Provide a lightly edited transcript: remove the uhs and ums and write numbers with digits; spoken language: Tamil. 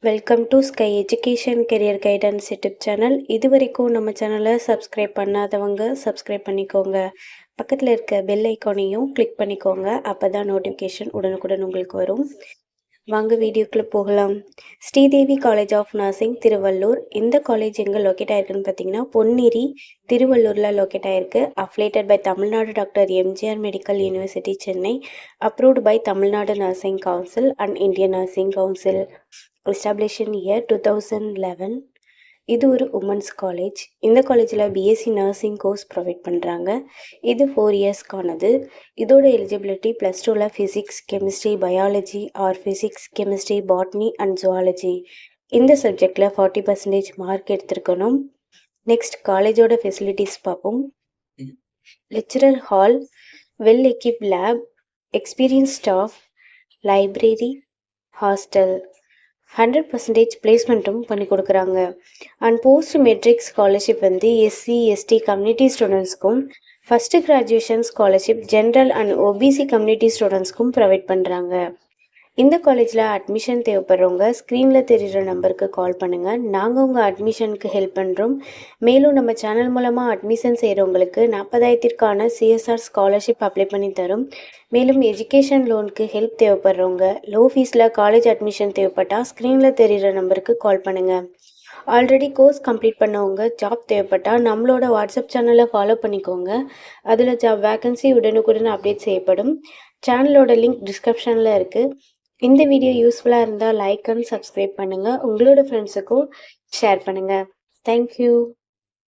Welcome to sky education career guidance YouTube channel. இது வரைக்கும் நம்ம சேனலை சப்ஸ்கிரைப் பண்ணாதவங்க சப்ஸ்கிரைப் பண்ணிக்கோங்க. பக்கத்தில் இருக்க பெல் ஐக்கானையும் கிளிக் பண்ணிக்கோங்க. அப்போ தான் நோட்டிஃபிகேஷன் உடனுக்குடன் உங்களுக்கு வரும். வாங்க வீடியோக்குள்ளே போகலாம். Sridevi college of nursing Thiruvallur. இந்த காலேஜ் எங்கே லொக்கேட் ஆயிருக்குன்னு பார்த்தீங்கன்னா பொன்னேரி திருவள்ளூரில் லொக்கேட் ஆயிருக்கு. Affiliated by Tamil Nadu doctor MGR medical university Chennai. Approved by Tamil Nadu nursing council and Indian nursing council. established in year 2011. இது ஒரு உமன்ஸ் காலேஜ். இந்த காலேஜில் பிஎஸ்சி நர்சிங் கோர்ஸ் ப்ரொவைட் பண்ணுறாங்க. இது 4 இயர்ஸ்க்கானது. இதோட எலிஜிபிலிட்டி +2ல் physics chemistry biology or physics chemistry botany and zoology இந்த சப்ஜெக்டில் 40% மார்க் எடுத்திருக்கணும். நெக்ஸ்ட் காலேஜோட ஃபெசிலிட்டிஸ் பார்ப்போம். Lecturer hall, well equipped lab, experience staff, library, hostel, 100% பிளேஸ்மெண்ட்டும் பண்ணி கொடுக்குறாங்க. அண்ட் போஸ்ட் மெட்ரிக் ஸ்காலர்ஷிப் வந்து எஸ்சி எஸ்டி கம்யூனிட்டி ஸ்டூடெண்ட்ஸ்க்கும், first graduation scholarship general and OBC community ஸ்டூடெண்ட்ஸ்க்கும் ப்ரொவைட் பண்ணுறாங்க. இந்த காலேஜில் அட்மிஷன் தேவைப்படுறவங்க ஸ்க்ரீனில் தெரிகிற நம்பருக்கு கால் பண்ணுங்கள். நாங்கள் உங்கள் அட்மிஷனுக்கு ஹெல்ப் பண்ணுறோம். மேலும் நம்ம சேனல் மூலமாக அட்மிஷன் செய்கிறவங்களுக்கு 40,000க்கான சிஎஸ்ஆர் ஸ்காலர்ஷிப் அப்ளை பண்ணி தரும். மேலும் எஜுகேஷன் லோனுக்கு ஹெல்ப் தேவைப்படுறவங்க லோ ஃபீஸில் காலேஜ் அட்மிஷன் தேவைப்பட்டால் ஸ்க்ரீனில் தெரிகிற நம்பருக்கு கால் பண்ணுங்கள். ஆல்ரெடி கோர்ஸ் கம்ப்ளீட் பண்ணவங்க ஜாப் தேவைப்பட்டால் நம்மளோட வாட்ஸ்அப் சேனலை ஃபாலோ பண்ணிக்கோங்க. அதில் ஜாப் வேகன்சி உடனுக்குடன் அப்டேட் செய்யப்படும். சேனலோட லிங்க் டிஸ்கிரிப்ஷனில் இருக்குது. இந்த வீடியோ யூஸ்ஃபுல்லாக இருந்தால் லைக் அண்ட் சப்ஸ்கிரைப் பண்ணுங்கள். உங்களோட ஃப்ரெண்ட்ஸுக்கும் ஷேர் பண்ணுங்கள். தேங்க்யூ.